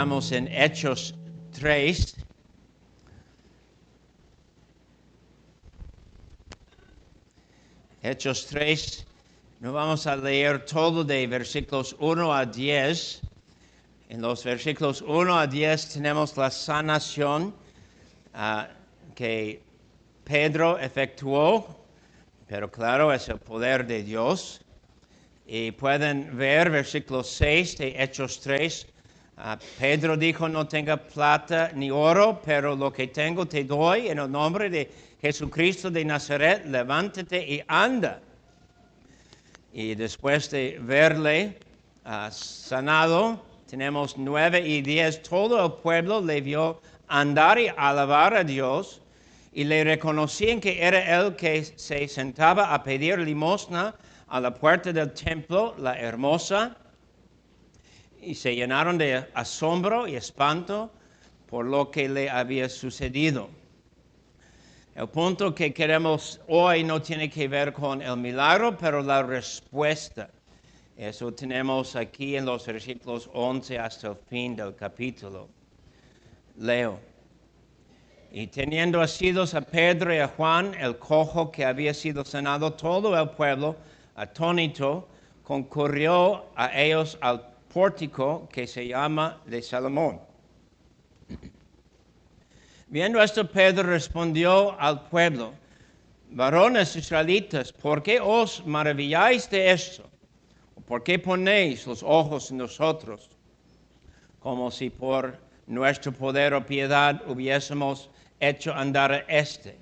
Estamos en Hechos 3. Hechos 3. No vamos a leer todo de versículos 1 a 10. En los versículos 1 a 10 tenemos la sanación que Pedro efectuó, pero claro, es el poder de Dios. Y pueden ver versículo 6 de Hechos 3. Pedro dijo, no tenga plata ni oro, pero lo que tengo te doy en el nombre de Jesucristo de Nazaret, levántate y anda. Y después de verle sanado, tenemos 9 y 10, todo el pueblo le vio andar y alabar a Dios, y le reconocían que era él que se sentaba a pedir limosna a la puerta del templo, la hermosa, y se llenaron de asombro y espanto por lo que le había sucedido. El punto que queremos hoy no tiene que ver con el milagro, pero la respuesta. Eso tenemos aquí en los versículos 11 hasta el fin del capítulo. Leo. Y teniendo asidos a Pedro y a Juan, el cojo que había sido sanado, todo el pueblo, atónito, concurrió a ellos al pórtico que se llama de Salomón. Viendo esto, Pedro respondió al pueblo: varones israelitas, ¿por qué os maravilláis de esto? ¿Por qué ponéis los ojos en nosotros, como si por nuestro poder o piedad hubiésemos hecho andar a este?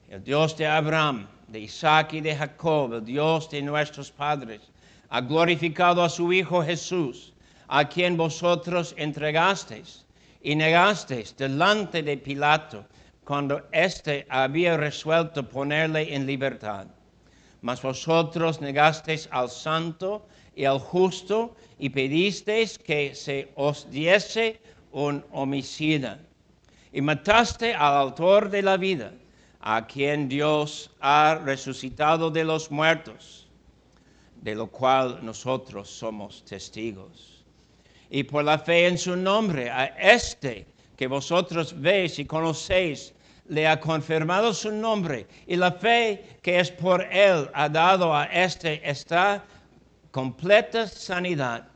El Dios de Abraham, de Isaac y de Jacob, el Dios de nuestros padres, ha glorificado a su Hijo Jesús, a quien vosotros entregasteis y negasteis delante de Pilato, cuando éste había resuelto ponerle en libertad. Mas vosotros negasteis al santo y al justo y pedisteis que se os diese un homicida. Y mataste al autor de la vida, a quien Dios ha resucitado de los muertos, de lo cual nosotros somos testigos. Y por la fe en su nombre, a este que vosotros veis y conocéis, le ha confirmado su nombre, y la fe que es por él ha dado a esta completa sanidad.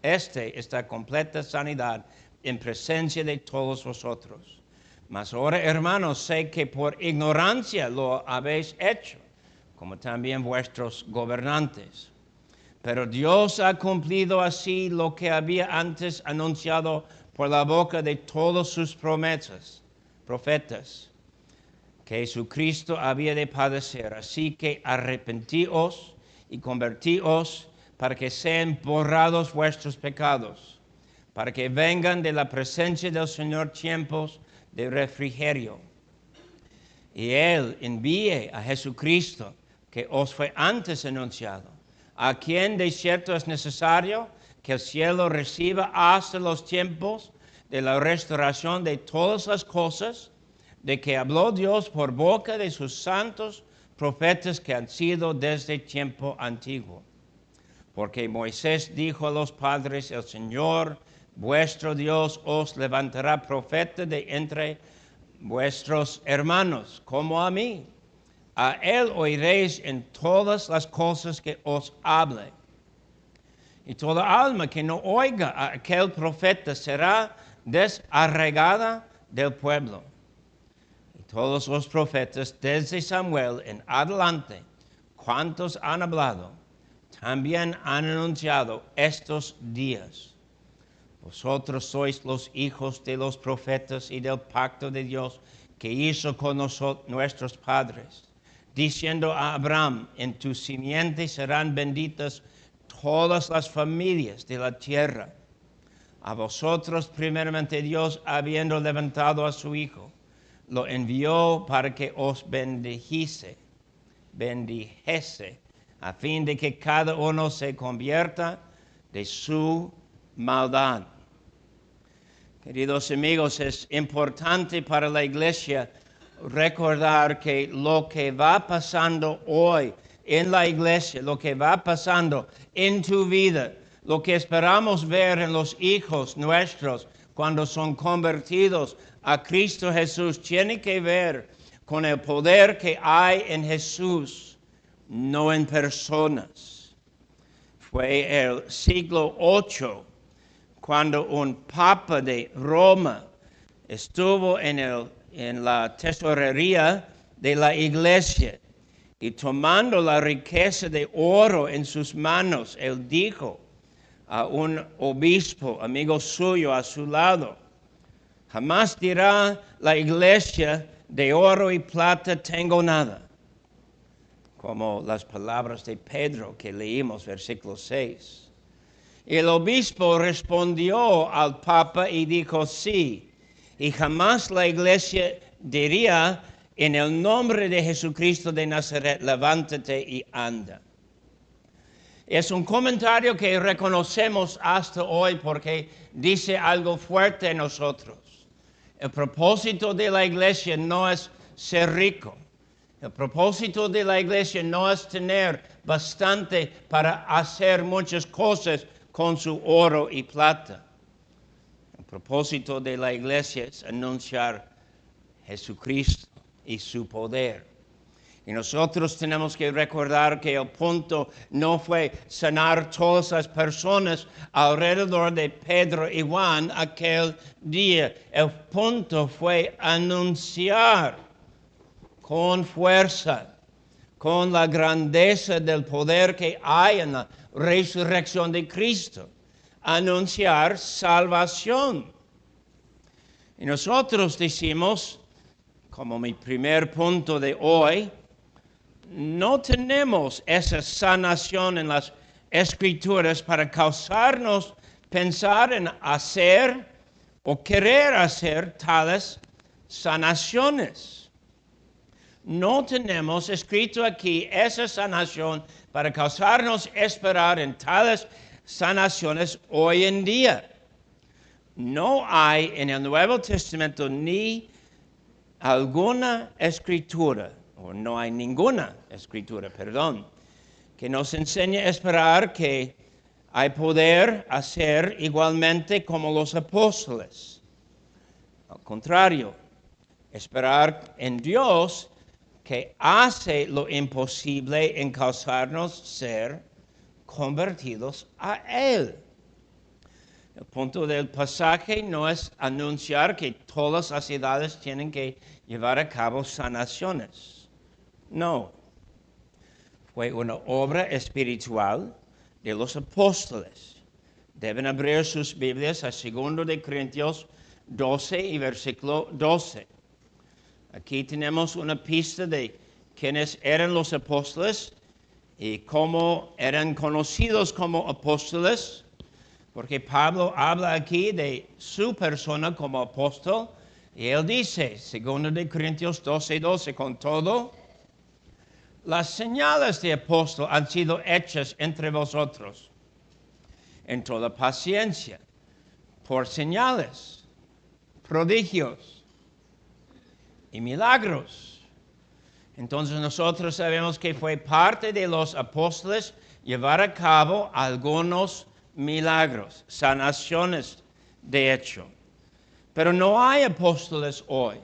Esta completa sanidad en presencia de todos vosotros. Mas ahora, hermanos, sé que por ignorancia lo habéis hecho, como también vuestros gobernantes. Pero Dios ha cumplido así lo que había antes anunciado por la boca de todos sus profetas, que Jesucristo había de padecer. Así que arrepentíos y convertíos para que sean borrados vuestros pecados, para que vengan de la presencia del Señor tiempos de refrigerio. Y Él envíe a Jesucristo, que os fue antes anunciado, a quien de cierto es necesario que el cielo reciba hasta los tiempos de la restauración de todas las cosas, de que habló Dios por boca de sus santos profetas que han sido desde tiempo antiguo. Porque Moisés dijo a los padres: el Señor vuestro Dios os levantará profeta de entre vuestros hermanos, como a mí. A él oiréis en todas las cosas que os hable. Y toda alma que no oiga a aquel profeta será desarraigada del pueblo. Y todos los profetas, desde Samuel en adelante, cuantos han hablado, también han anunciado estos días. Vosotros sois los hijos de los profetas y del pacto de Dios que hizo con nuestros padres, diciendo a Abraham: en tu simiente serán benditas todas las familias de la tierra. A vosotros primeramente Dios, habiendo levantado a su Hijo, lo envió para que os bendijese, a fin de que cada uno se convierta de su maldad. Queridos amigos, es importante para la iglesia recordar que lo que va pasando hoy en la iglesia, lo que va pasando en tu vida, lo que esperamos ver en los hijos nuestros cuando son convertidos a Cristo Jesús tiene que ver con el poder que hay en Jesús, no en personas. Fue el siglo VIII cuando un papa de Roma estuvo en la tesorería de la iglesia y tomando la riqueza de oro en sus manos, él dijo a un obispo, amigo suyo a su lado, jamás dirá la iglesia, de oro y plata tengo nada. Como las palabras de Pedro que leímos, versículo 6. Y el obispo respondió al Papa y dijo, sí, y jamás la iglesia diría, en el nombre de Jesucristo de Nazaret, levántate y anda. Es un comentario que reconocemos hasta hoy porque dice algo fuerte en nosotros. El propósito de la iglesia no es ser rico. El propósito de la iglesia no es tener bastante para hacer muchas cosas con su oro y plata. El propósito de la iglesia es anunciar Jesucristo y su poder. Y nosotros tenemos que recordar que el punto no fue sanar todas las personas alrededor de Pedro y Juan aquel día. El punto fue anunciar con fuerza, con la grandeza del poder que hay en la resurrección de Cristo. Anunciar salvación. Y nosotros decimos, como mi primer punto de hoy, no tenemos esa sanación en las Escrituras para causarnos pensar en hacer o querer hacer tales sanaciones. No tenemos escrito aquí esa sanación para causarnos esperar en tales sanaciones hoy en día. No hay en el Nuevo Testamento ni alguna escritura, o no hay ninguna escritura, que nos enseñe a esperar que hay poder hacer igualmente como los apóstoles. Al contrario, esperar en Dios que hace lo imposible en causarnos ser convertidos a Él. El punto del pasaje no es anunciar que todas las ciudades tienen que llevar a cabo sanaciones. No. Fue una obra espiritual de los apóstoles. Deben abrir sus Biblias a 2 de Corintios 12 y versículo 12. Aquí tenemos una pista de quiénes eran los apóstoles y cómo eran conocidos como apóstoles. Porque Pablo habla aquí de su persona como apóstol, y él dice, 2 de Corintios 12, con todo, las señales de apóstol han sido hechas entre vosotros, en toda paciencia, por señales, prodigios y milagros. Entonces nosotros sabemos que fue parte de los apóstoles llevar a cabo algunos milagros, sanaciones de hecho. Pero no hay apóstoles hoy.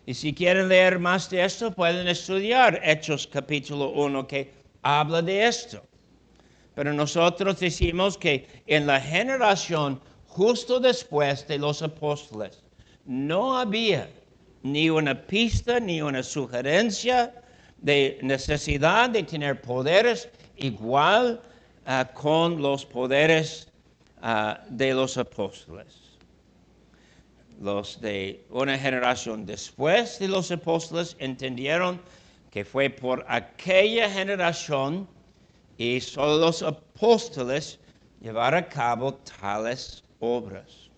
Y si quieren leer más de esto, pueden estudiar Hechos capítulo 1 que habla de esto. Pero nosotros decimos que en la generación justo después de los apóstoles no había ni una pista ni una sugerencia de necesidad de tener poderes igual con los poderes de los apóstoles. Los de una generación después de los apóstoles entendieron que fue por aquella generación y solo los apóstoles llevar a cabo tales obras.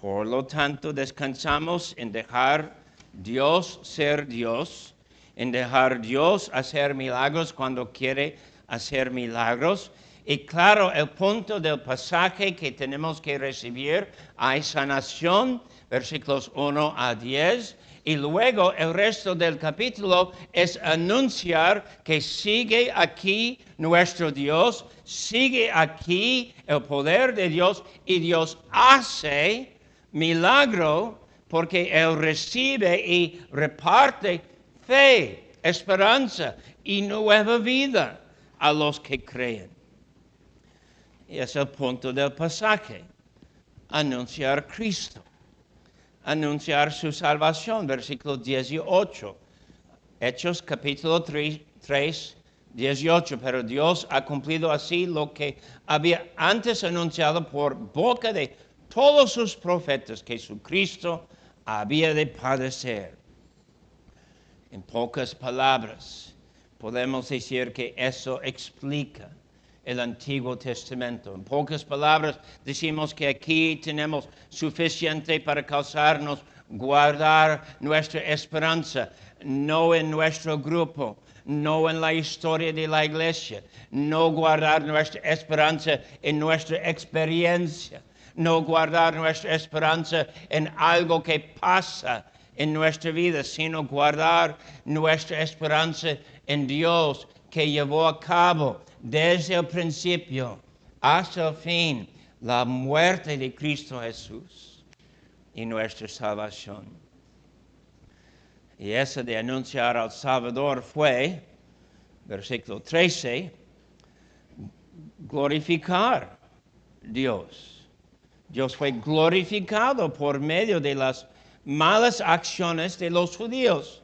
Por lo tanto, descansamos en dejar Dios ser Dios, en dejar Dios hacer milagros cuando quiere hacer milagros, Y claro, el punto del pasaje que tenemos que recibir, hay sanación, versículos 1 a 10. Y luego el resto del capítulo es anunciar que sigue aquí nuestro Dios, sigue aquí el poder de Dios y Dios hace milagro porque Él recibe y reparte fe, esperanza y nueva vida a los que creen. Y es el punto del pasaje, anunciar a Cristo. Anunciar su salvación, versículo 18. Hechos capítulo 3, 18. Pero Dios ha cumplido así lo que había antes anunciado por boca de todos sus profetas, que Jesucristo había de padecer. En pocas palabras, podemos decir que eso explica el Antiguo Testamento. En pocas palabras, decimos que aquí tenemos suficiente para causarnos guardar nuestra esperanza, no en nuestro grupo, no en la historia de la iglesia, no guardar nuestra esperanza en nuestra experiencia, no guardar nuestra esperanza en algo que pasa en nuestra vida, sino guardar nuestra esperanza en Dios que llevó a cabo desde el principio hasta el fin la muerte de Cristo Jesús y nuestra salvación. Y eso de anunciar al Salvador fue, versículo 13, glorificar a Dios. Dios fue glorificado por medio de las malas acciones de los judíos.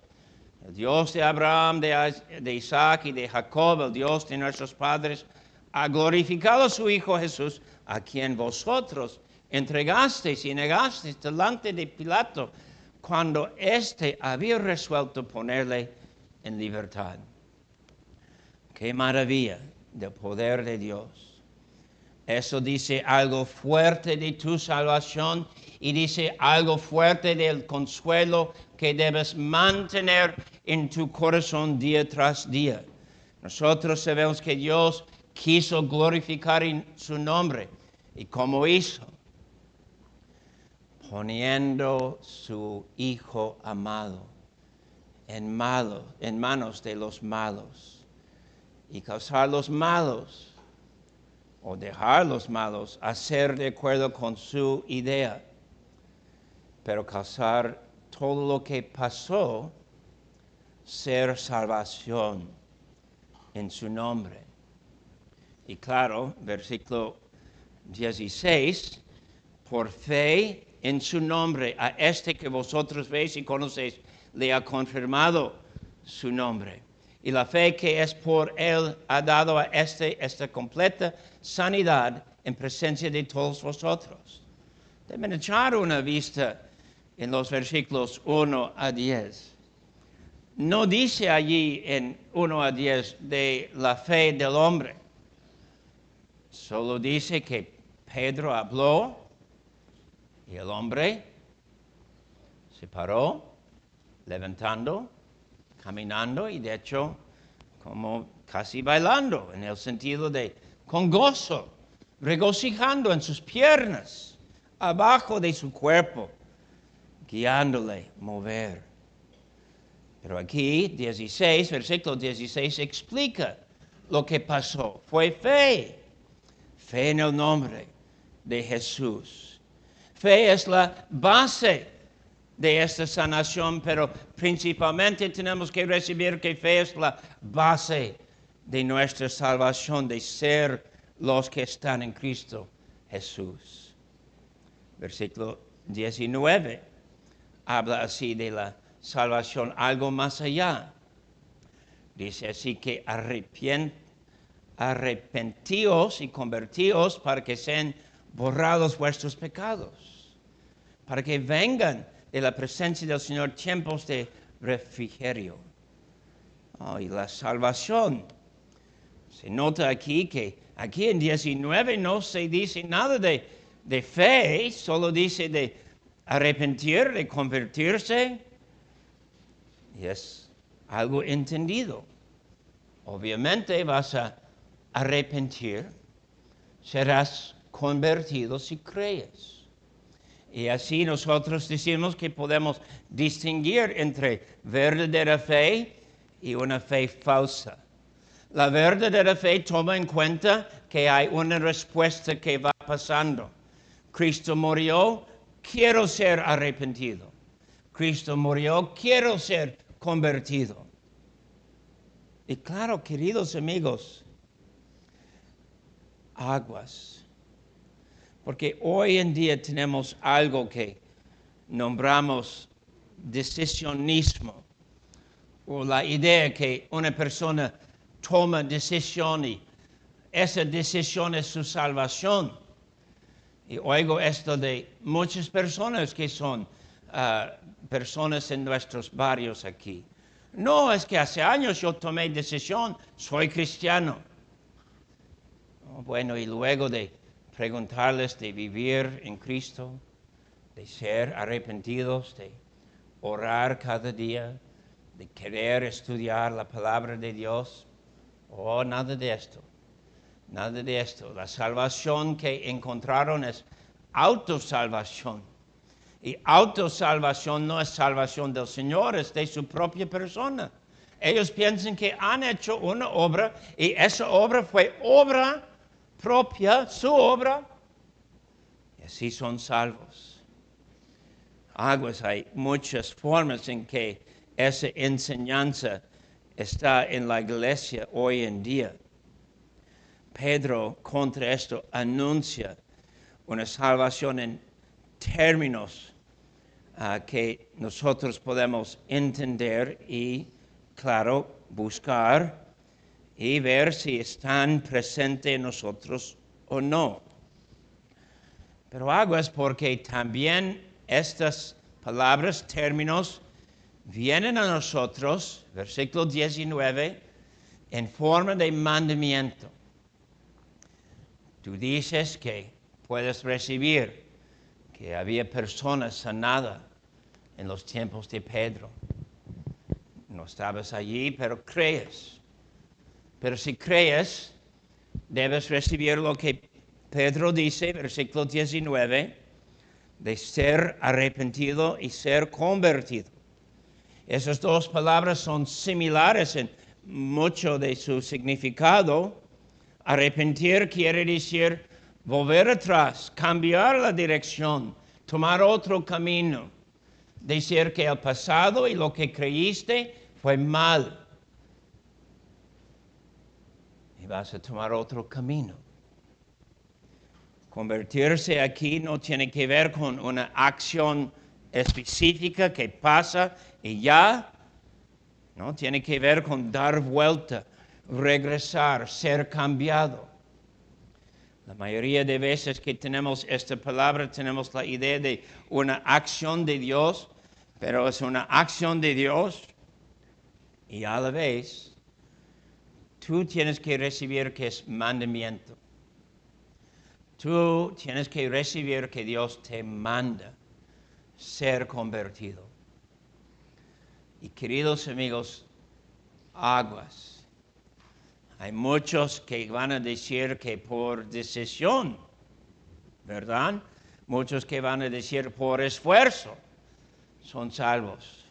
El Dios de Abraham, de Isaac y de Jacob, el Dios de nuestros padres, ha glorificado a su Hijo Jesús, a quien vosotros entregasteis y negasteis delante de Pilato, cuando éste había resuelto ponerle en libertad. ¡Qué maravilla del poder de Dios! Eso dice algo fuerte de tu salvación y dice algo fuerte del consuelo que debes mantener en tu corazón día tras día. Nosotros sabemos que Dios quiso glorificar en su nombre. ¿Y cómo hizo? Poniendo su Hijo amado en manos de los malos. Y causar los malos o dejar los malos hacer de acuerdo con su idea, pero causar todo lo que pasó ser salvación en su nombre. Y claro, versículo 16, por fe en su nombre, a este que vosotros veis y conocéis, le ha confirmado su nombre. Y la fe que es por él ha dado a esta completa sanidad en presencia de todos vosotros. Deben echar una vista en los versículos 1 a 10. No dice allí en 1 a 10 de la fe del hombre. Solo dice que Pedro habló y el hombre se paró, levantando, caminando y de hecho como casi bailando, en el sentido de con gozo, regocijando en sus piernas, abajo de su cuerpo, guiándole mover. Pero aquí, versículo 16, explica lo que pasó. Fue fe en el nombre de Jesús. Fe es la base de esta sanación, pero principalmente tenemos que recibir que fe es la base de nuestra salvación, de ser los que están en Cristo Jesús. Versículo 19 habla así de la salvación, algo más allá. Dice así que arrepentíos y convertíos para que sean borrados vuestros pecados, para que vengan de la presencia del Señor tiempos de refrigerio. Y la salvación. Se nota aquí que aquí en 19 no se dice nada de fe, solo dice de arrepentir, de convertirse. Y es algo entendido. Obviamente vas a arrepentir serás convertido si crees. Y así nosotros decimos que podemos distinguir entre verdadera fe y una fe falsa. La verdadera fe toma en cuenta que hay una respuesta que va pasando. Cristo murió, quiero ser arrepentido. Cristo murió, quiero ser convertido. Y claro, queridos amigos, aguas. Porque hoy en día tenemos algo que nombramos decisionismo, o la idea que una persona toma decisión y esa decisión es su salvación. Y oigo esto de muchas personas que son personas en nuestros barrios aquí. No, es que hace años yo tomé decisión, soy cristiano. Bueno, y luego de preguntarles de vivir en Cristo, de ser arrepentidos, de orar cada día, de querer estudiar la palabra de Dios. Oh, nada de esto. Nada de esto. La salvación que encontraron es autosalvación. Y autosalvación no es salvación del Señor, es de su propia persona. Ellos piensan que han hecho una obra y esa obra fue obra propia, su obra, y así son salvos. Aguas, hay muchas formas en que esa enseñanza está en la iglesia hoy en día. Pedro contra esto anuncia una salvación en términos que nosotros podemos entender y, claro, buscar y ver si están presentes en nosotros o no. Pero aguas porque también estas palabras, términos, vienen a nosotros, versículo 19, en forma de mandamiento. Tú dices que puedes recibir, que había personas sanadas en los tiempos de Pedro. No estabas allí, pero crees. Pero si crees, debes recibir lo que Pedro dice, versículo 19, de ser arrepentido y ser convertido. Esas dos palabras son similares en mucho de su significado. Arrepentir quiere decir volver atrás, cambiar la dirección, tomar otro camino. Decir que el pasado y lo que creíste fue mal. Y vas a tomar otro camino. Convertirse aquí no tiene que ver con una acción específica que pasa y ya. No, tiene que ver con dar vuelta, regresar, ser cambiado. La mayoría de veces que tenemos esta palabra, tenemos la idea de una acción de Dios, pero es una acción de Dios y a la vez tú tienes que recibir que es mandamiento. Tú tienes que recibir que Dios te manda ser convertido. Y queridos amigos, aguas. Hay muchos que van a decir que por decisión, ¿verdad? Muchos que van a decir por esfuerzo son salvos.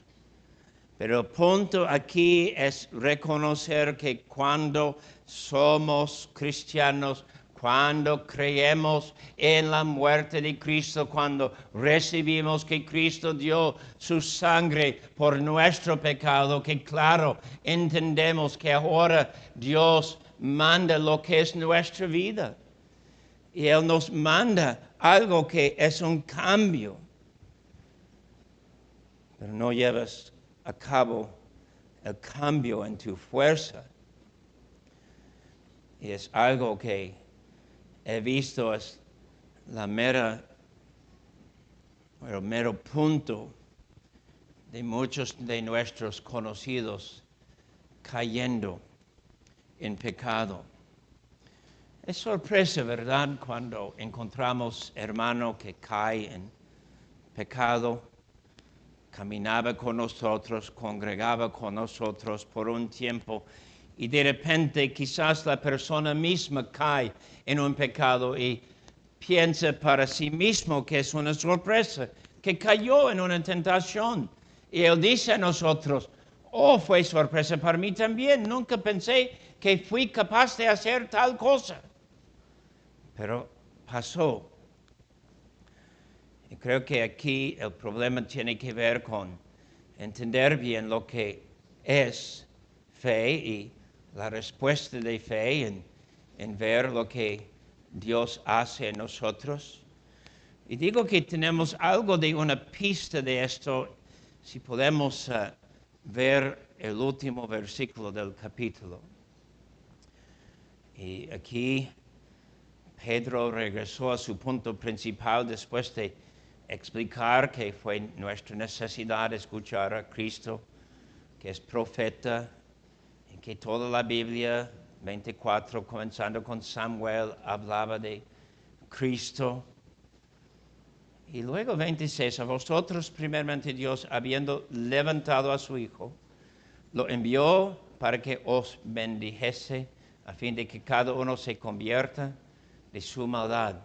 Pero el punto aquí es reconocer que cuando somos cristianos, cuando creemos en la muerte de Cristo, cuando recibimos que Cristo dio su sangre por nuestro pecado, que claro, entendemos que ahora Dios manda lo que es nuestra vida. Y Él nos manda algo que es un cambio. Pero no llevas a cabo el cambio en tu fuerza. Y es algo que he visto es el mero punto de muchos de nuestros conocidos cayendo en pecado. Es sorpresa, ¿verdad?, cuando encontramos hermano que cae en pecado, caminaba con nosotros, congregaba con nosotros por un tiempo y de repente quizás la persona misma cae en un pecado y piensa para sí mismo que es una sorpresa, que cayó en una tentación. Y él dice a nosotros, oh, fue sorpresa para mí también, nunca pensé que fui capaz de hacer tal cosa. Pero pasó. Y creo que aquí el problema tiene que ver con entender bien lo que es fe y la respuesta de fe en ver lo que Dios hace en nosotros. Y digo que tenemos algo de una pista de esto si podemos ver el último versículo del capítulo. Y aquí Pedro regresó a su punto principal después de explicar que fue nuestra necesidad escuchar a Cristo, que es profeta, y que toda la Biblia, 24, comenzando con Samuel, hablaba de Cristo. Y luego 26, a vosotros primeramente Dios, habiendo levantado a su Hijo, lo envió para que os bendijese, a fin de que cada uno se convierta de su maldad.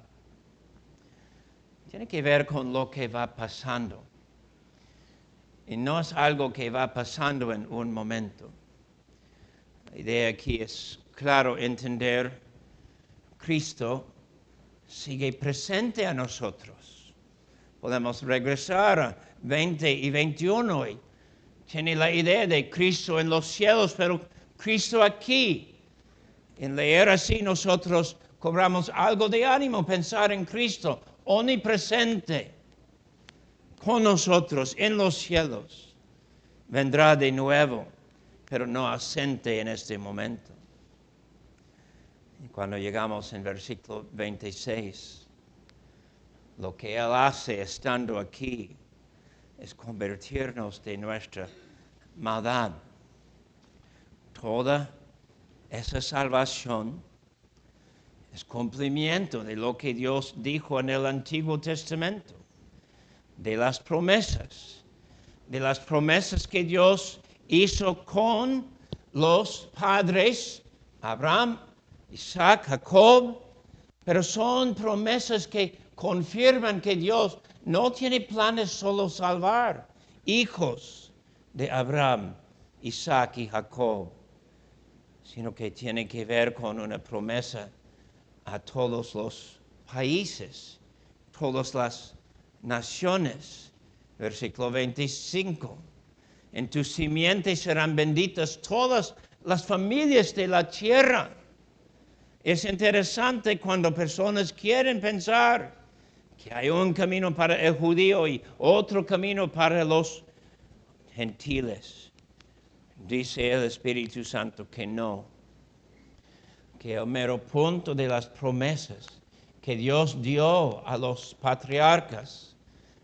Tiene que ver con lo que va pasando. Y no es algo que va pasando en un momento. La idea aquí es, claro, entender Cristo sigue presente a nosotros. Podemos regresar a 20 y 21 y tiene la idea de Cristo en los cielos, pero Cristo aquí. En leer así nosotros cobramos algo de ánimo, pensar en Cristo omnipresente con nosotros en los cielos. Vendrá de nuevo, pero no ausente en este momento. Y cuando llegamos en versículo 26, lo que Él hace estando aquí es convertirnos de nuestra maldad. Toda esa salvación es cumplimiento de lo que Dios dijo en el Antiguo Testamento, de las promesas que Dios hizo con los padres, Abraham, Isaac, Jacob, pero son promesas que confirman que Dios no tiene planes solo salvar hijos de Abraham, Isaac y Jacob, sino que tiene que ver con una promesa a todos los países, todas las naciones. Versículo 25. En tu simiente serán benditas todas las familias de la tierra. Es interesante cuando personas quieren pensar que hay un camino para el judío y otro camino para los gentiles. Dice el Espíritu Santo que no, que el mero punto de las promesas que Dios dio a los patriarcas,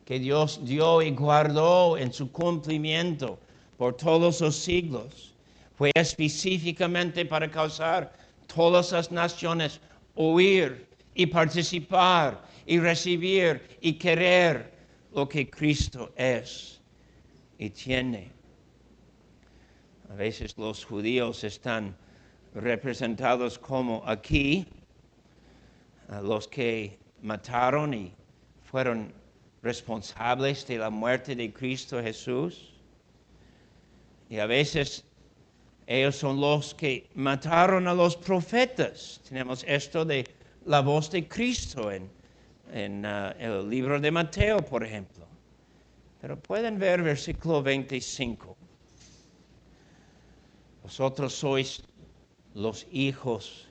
que Dios dio y guardó en su cumplimiento por todos los siglos, fue específicamente para causar todas las naciones oír y participar y recibir y querer lo que Cristo es y tiene. A veces los judíos están representados como aquí, los que mataron y fueron responsables de la muerte de Cristo Jesús. Y a veces ellos son los que mataron a los profetas. Tenemos esto de la voz de Cristo en el libro de Mateo, por ejemplo. Pero pueden ver versículo 25. Vosotros sois los hijos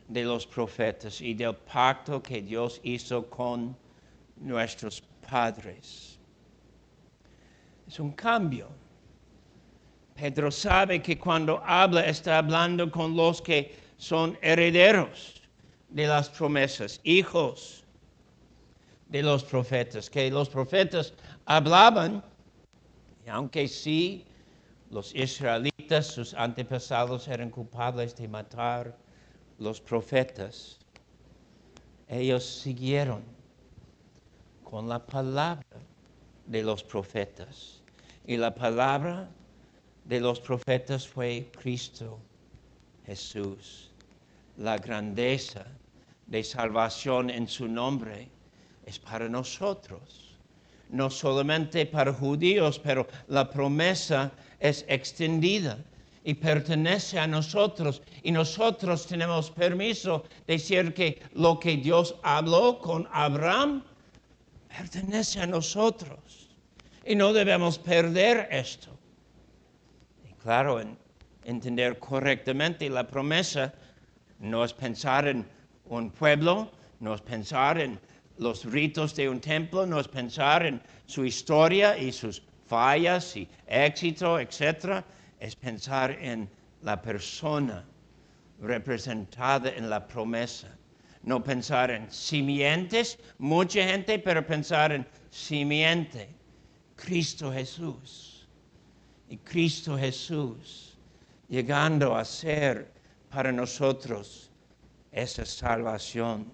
de los profetas y del pacto que Dios hizo con nuestros padres. Es un cambio. Pedro sabe que cuando habla está hablando con los que son herederos de las promesas, hijos de los profetas, que los profetas hablaban, y aunque sí, los israelitas, sus antepasados eran culpables de matar los profetas, ellos siguieron con la palabra de los profetas. Y la palabra de los profetas fue Cristo Jesús. La grandeza de salvación en su nombre es para nosotros. No solamente para judíos, pero la promesa es extendida y pertenece a nosotros. Y nosotros tenemos permiso de decir que lo que Dios habló con Abraham pertenece a nosotros. Y no debemos perder esto. Y claro, entender correctamente la promesa no es pensar en un pueblo, no es pensar en los ritos de un templo, no es pensar en su historia y sus fallas y éxito, etc. Es pensar en la persona representada en la promesa. No pensar en simientes, mucha gente, pero pensar en simiente, Cristo Jesús. Y Cristo Jesús llegando a ser para nosotros esa salvación.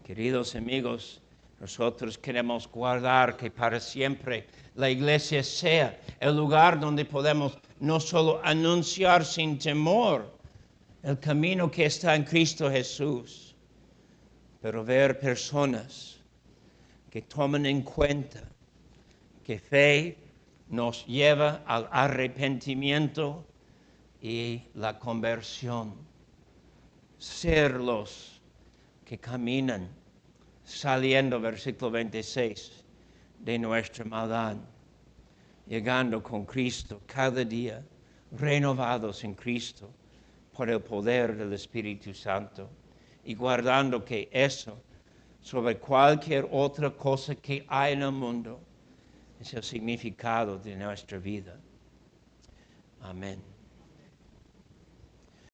Queridos amigos, nosotros queremos guardar que para siempre la iglesia sea el lugar donde podemos no solo anunciar sin temor el camino que está en Cristo Jesús, pero ver personas que toman en cuenta que fe nos lleva al arrepentimiento y la conversión. Ser los que caminan saliendo, versículo 26, de nuestra maldad, llegando con Cristo cada día, renovados en Cristo por el poder del Espíritu Santo y guardando que eso, sobre cualquier otra cosa que hay en el mundo, es el significado de nuestra vida. Amén.